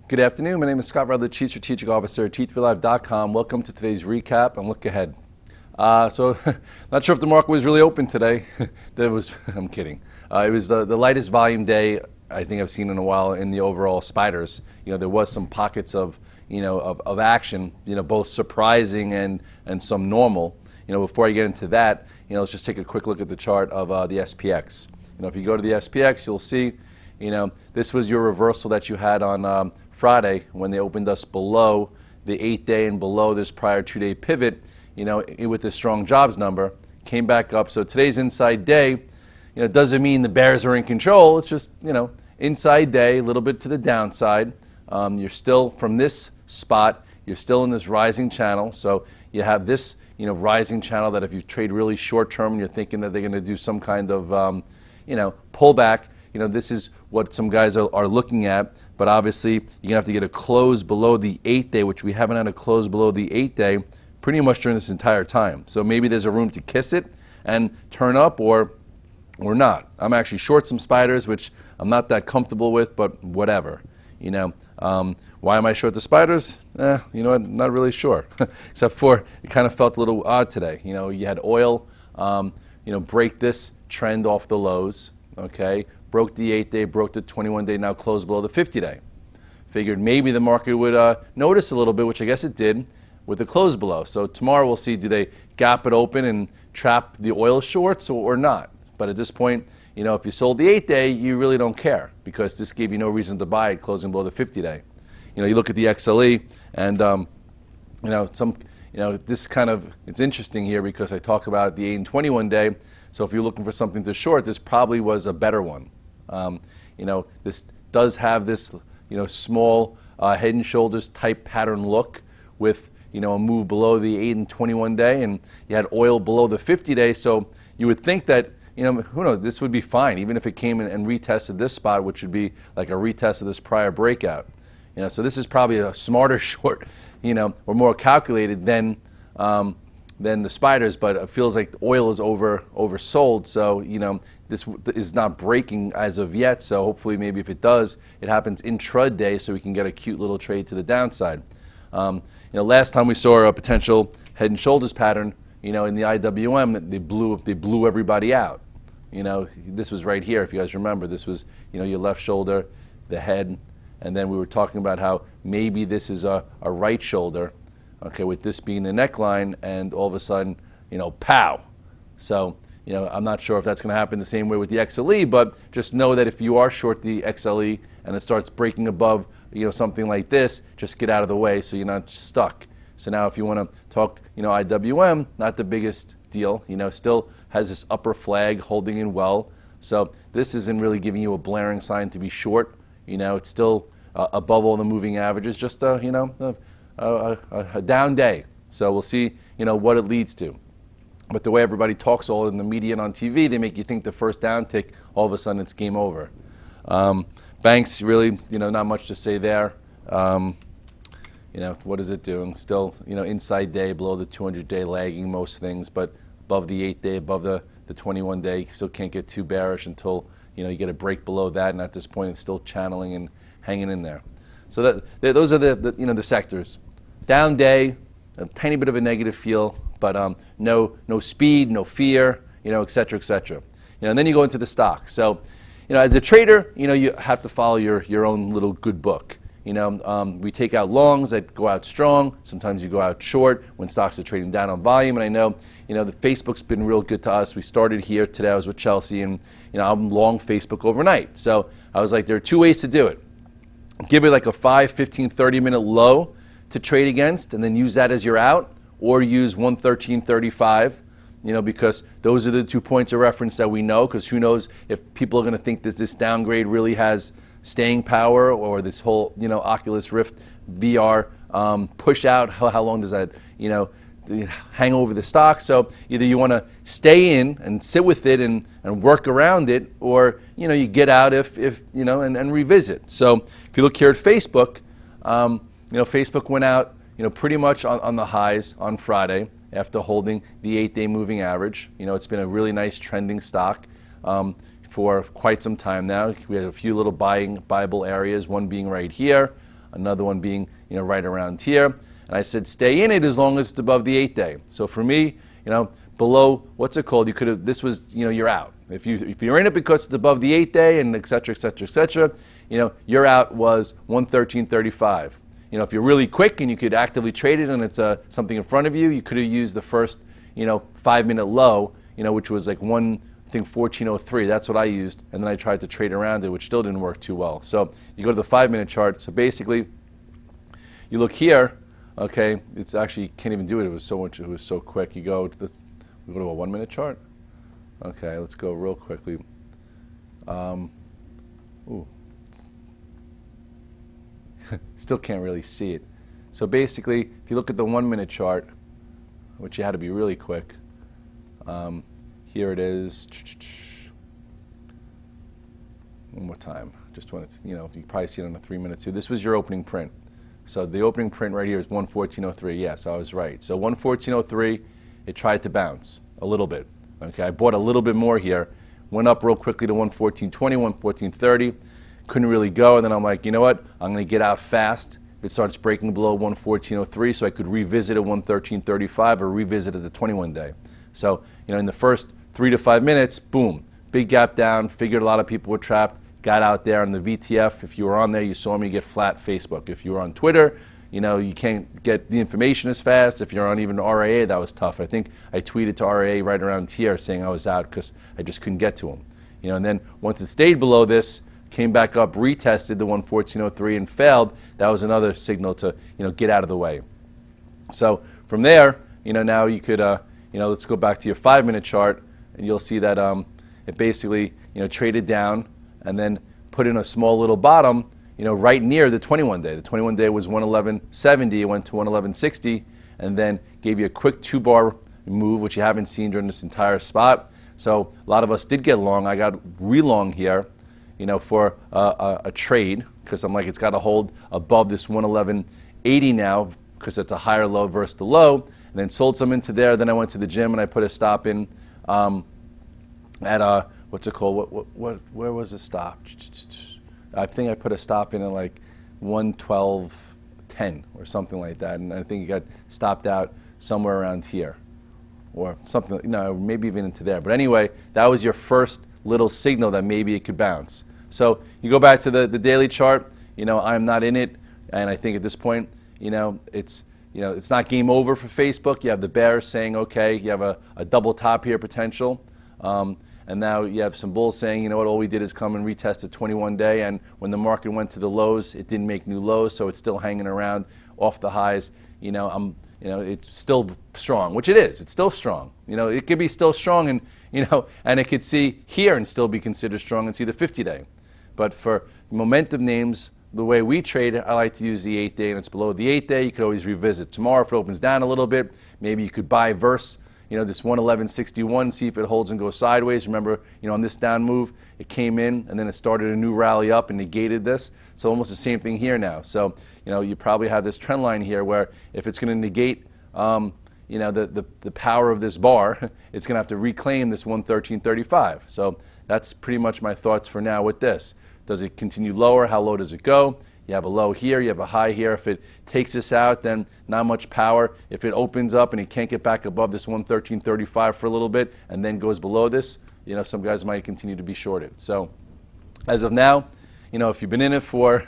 Good afternoon. My name is Scott Redler, Chief Strategic Officer at TWTR.com. Welcome to today's recap and look ahead. Not sure if the market was really open today. I'm kidding. It was the lightest volume day I think I've seen in a while in the overall spiders. There was some pockets of action, both surprising and some normal. Before I get into that, let's just take a quick look at the chart of the SPX. If you go to the SPX, you'll see, this was your reversal that you had on Friday when they opened us below the 8-day and below this prior 2-day pivot, with this strong jobs number, came back up. So today's inside day, doesn't mean the bears are in control. It's just, inside day, a little bit to the downside. You're still, from this spot, you're still in this rising channel. So you have this, rising channel that if you trade really short term and you're thinking that they're going to do some kind of, pullback, this is what some guys are looking at. But obviously, you're going to have to get a close below the 8-day, which we haven't had a close below the 8-day pretty much during this entire time. So maybe there's a room to kiss it and turn up or not. I'm actually short some spiders, which I'm not that comfortable with, but whatever. Why am I short the spiders? I'm not really sure, except for it kind of felt a little odd today. You had oil, break this trend off the lows, okay? Broke the 8-day, broke the 21-day, now closed below the 50-day. Figured maybe the market would notice a little bit, which I guess it did, with the close below. So tomorrow we'll see, do they gap it open and trap the oil shorts or not? But at this point, if you sold the 8-day, you really don't care because this gave you no reason to buy it closing below the 50-day. You look at the XLE and, this kind of, it's interesting here because I talk about the 8 and 21-day. So if you're looking for something to short, this probably was a better one. This does have this, small head and shoulders type pattern look with, a move below the 8 and 21-day, and you had oil below the 50-day. So you would think that, who knows, this would be fine, even if it came in and retested this spot, which would be like a retest of this prior breakout. So this is probably a smarter short, or more calculated than the spiders, but it feels like the oil is oversold. So, this is not breaking as of yet. So hopefully maybe if it does, it happens intraday so we can get a cute little trade to the downside. Last time we saw a potential head and shoulders pattern, in the IWM, they blew everybody out. This was right here, if you guys remember. This was, your left shoulder, the head, and then we were talking about how maybe this is a right shoulder, okay, with this being the neckline, and all of a sudden, pow. So, I'm not sure if that's going to happen the same way with the XLE, but just know that if you are short the XLE and it starts breaking above, something like this, just get out of the way so you're not stuck. So now if you want to talk, IWM, not the biggest deal, still has this upper flag holding in well. So this isn't really giving you a blaring sign to be short. It's still above all the moving averages, just a down day. So we'll see, what it leads to. But the way everybody talks all in the media and on TV, they make you think the first down tick, all of a sudden it's game over. Banks, really, not much to say there. What is it doing? Still, inside day, below the 200-day, lagging most things, but above the 8-day, above the 21-day, still can't get too bearish until, you get a break below that, and at this point it's still channeling and hanging in there. So those are the sectors. Down day, a tiny bit of a negative feel, but no speed, no fear, et cetera, et cetera. And then you go into the stocks. So, as a trader, you have to follow your own little good book. We take out longs that go out strong. Sometimes you go out short when stocks are trading down on volume. And I know, the Facebook's been real good to us. We started here today. I was with Chelsea, and I'm long Facebook overnight. So I was like, there are two ways to do it. Give it like a 5, 15, 30-minute low to trade against, and then use that as your out, or use 113.35, because those are the 2 points of reference that we know, because who knows if people are going to think that this downgrade really has staying power, or this whole, Oculus Rift VR push out, how long does that, hang over the stock? So either you want to stay in and sit with it and work around it, or, you get out if and revisit. So if you look here at Facebook, Facebook went out, pretty much on the highs on Friday after holding the 8-day moving average. It's been a really nice trending stock for quite some time now. We had a few little buyable areas, one being right here. another one being, right around here. And I said stay in it as long as it's above the 8-day. So for me, below, what's it called? You could have, this was, you're out. If you're in it because it's above the 8-day and et cetera, et cetera, et cetera, your out was 113.35. If you're really quick and you could actively trade it and it's something in front of you, you could have used the first, 5-minute low, which was like 1403. That's what I used, and then I tried to trade around it, which still didn't work too well. So you go to the 5-minute chart. So basically, you look here. Okay, it's actually you can't even do it. It was so quick. You go to we go to a 1-minute chart. Okay, let's go real quickly. Still can't really see it. So basically, if you look at the 1-minute chart, which you had to be really quick, here it is. One more time. Just want to, you can probably see it on the 3-minute too. This was your opening print. So the opening print right here is 114.03. Yes, I was right. So 114.03, it tried to bounce a little bit. Okay, I bought a little bit more here. Went up real quickly to 114.20, 114.30. Couldn't really go, and then I'm like, you know what? I'm going to get out fast. If it starts breaking below 114.03, so I could revisit at 113.35 or revisit at the 21-day. So, in the first 3 to 5 minutes, boom, big gap down. Figured a lot of people were trapped. Got out there on the VTF. If you were on there, you saw me get flat Facebook. If you were on Twitter, you can't get the information as fast. If you're on even RIA, that was tough. I think I tweeted to RIA right around here saying I was out because I just couldn't get to them. And then once it stayed below this, came back up, retested the 114.03 and failed. That was another signal to get out of the way. So from there, now you could let's go back to your 5-minute chart, and you'll see that it basically traded down and then put in a small little bottom, right near the 21-day. The 21-day was 111.70. It went to 111.60, and then gave you a quick 2-bar move, which you haven't seen during this entire spot. So a lot of us did get long. I got re-long here, for a trade, because I'm like, it's got to hold above this 111.80 now, because it's a higher low versus the low, and then sold some into there. Then I went to the gym and I put a stop in at what's it called? Where was the stop? I think I put a stop in at like 112.10 or something like that, and I think it got stopped out somewhere around here, or something. No, maybe even into there. But anyway, that was your first little signal that maybe it could bounce. So you go back to the daily chart. I'm not in it, and I think at this point, it's not game over for Facebook. You have the bears saying, okay, you have a double top here potential. And now you have some bulls saying, you know what, all we did is come and retest the 21-day, and when the market went to the lows, it didn't make new lows, so it's still hanging around off the highs. It's still strong, which it is. It's still strong. It could be still strong, and and it could see here and still be considered strong and see the 50-day. But for momentum names, the way we trade, I like to use the 8-day, and it's below the 8-day. You could always revisit tomorrow if it opens down a little bit. Maybe you could buy verse this 111.61, see if it holds and goes sideways. Remember, on this down move, it came in and then it started a new rally up and negated this. So almost the same thing here now. So, you probably have this trend line here where if it's going to negate, the power of this bar, it's going to have to reclaim this 113.35. So that's pretty much my thoughts for now with this. Does it continue lower? How low does it go? You have a low here, you have a high here. If it takes this out, then not much power. If it opens up and it can't get back above this 113.35 for a little bit and then goes below this, some guys might continue to be shorted. So as of now, if you've been in it for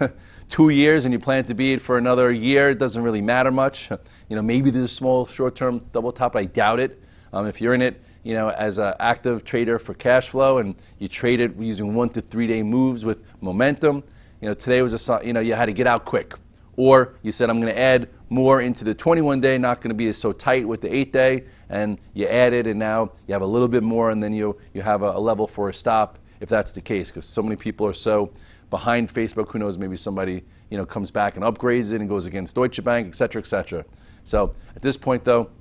2 years and you plan to be it for another year, it doesn't really matter much. Maybe there's a small short-term double top, but I doubt it. If you're in it, as an active trader for cash flow and you trade it using 1 to 3 day moves with momentum, today was you had to get out quick. Or you said, I'm going to add more into the 21-day, not going to be so tight with the 8-day, and you added, and now you have a little bit more, and then you have a level for a stop, if that's the case, because so many people are so behind Facebook. Who knows, maybe somebody comes back and upgrades it and goes against Deutsche Bank, et cetera, et cetera. So at this point, though,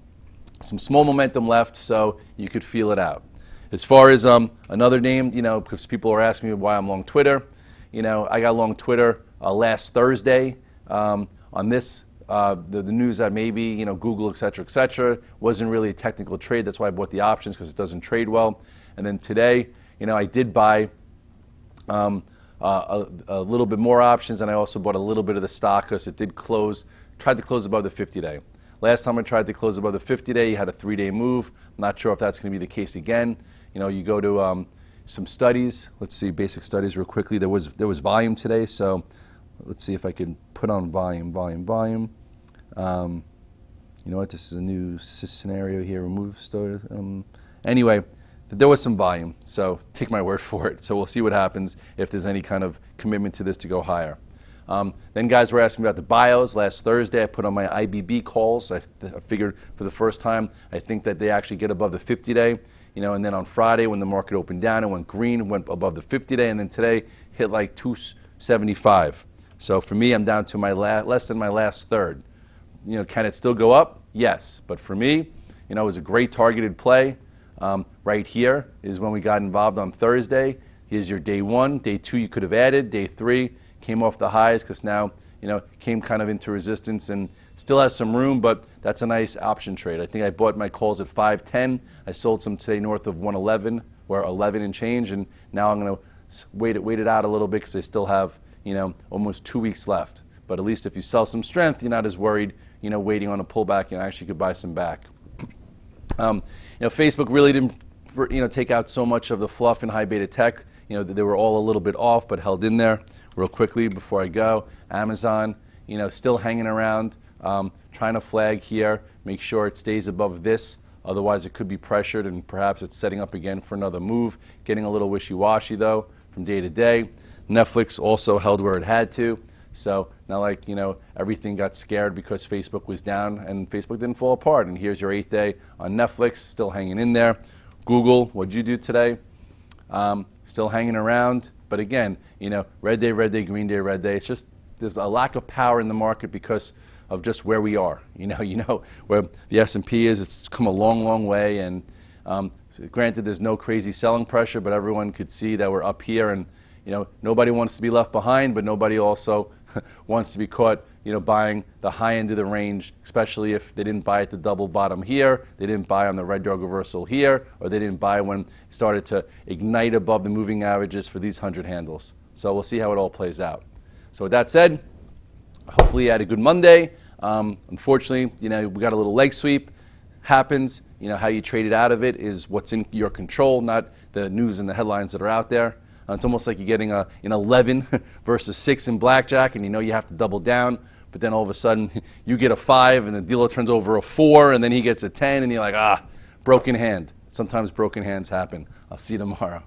some small momentum left, so you could feel it out. As far as another name, because people are asking me why I'm long Twitter, I got long Twitter last Thursday on this, the news that maybe, Google, et cetera, wasn't really a technical trade. That's why I bought the options, because it doesn't trade well. And then today, I did buy a little bit more options, and I also bought a little bit of the stock because it did close, tried to close above the 50-day. Last time I tried to close above the 50-day, you had a 3-day move. I'm not sure if that's going to be the case again. You know, you go to some studies. Let's see, basic studies real quickly. There was volume today, so let's see if I can put on volume. You know what? This is a new scenario here. Remove story. Anyway, there was some volume, so take my word for it. So we'll see what happens if there's any kind of commitment to this to go higher. Then guys were asking about the bios. Last Thursday I put on my IBB calls. I figured for the first time I think that they actually get above the 50-day. You know, and then on Friday when the market opened down, it went green, went above the 50-day, and then today hit like 275. So for me, I'm down to my less than my last third. You know, can it still go up? Yes. But for me, you know, it was a great targeted play. Right here is when we got involved on Thursday. Here's your day 1. Day 2 you could have added. Day 3 came off the highs because now, you know, came kind of into resistance and still has some room, but that's a nice option trade. I think I bought my calls at 510. I sold some today north of 111 or 11 and change, and now I'm going to wait it out a little bit because I still have, you know, almost 2 weeks left. But at least if you sell some strength, you're not as worried, you know, waiting on a pullback, and actually could buy some back. You know, Facebook really didn't, you know, take out so much of the fluff in high beta tech. You know, they were all a little bit off, but held in there. Real quickly before I go, Amazon, you know, still hanging around, trying to flag here, make sure it stays above this. Otherwise, it could be pressured, and perhaps it's setting up again for another move. Getting a little wishy-washy though from day to day. Netflix also held where it had to. So not like, you know, everything got scared because Facebook was down, and Facebook didn't fall apart. And here's your 8th day on Netflix, still hanging in there. Google, what'd you do today? Still hanging around. But again, you know, red day, green day, red day. It's just there's a lack of power in the market because of just where we are. You know where the S&P is. It's come a long, long way. And granted, there's no crazy selling pressure, but everyone could see that we're up here, and you know, nobody wants to be left behind, but nobody also wants to be caught, you know, buying the high end of the range, especially if they didn't buy at the double bottom here, they didn't buy on the red dog reversal here, or they didn't buy when it started to ignite above the moving averages for these 100 handles. So we'll see how it all plays out. So with that said, hopefully you had a good Monday. Unfortunately, you know, we got a little leg sweep. Happens. You know, how you traded out of it is what's in your control, not the news and the headlines that are out there. It's almost like you're getting an 11 versus 6 in blackjack, and you know you have to double down, but then all of a sudden you get a 5 and the dealer turns over a 4, and then he gets a 10, and you're like, broken hand. Sometimes broken hands happen. I'll see you tomorrow.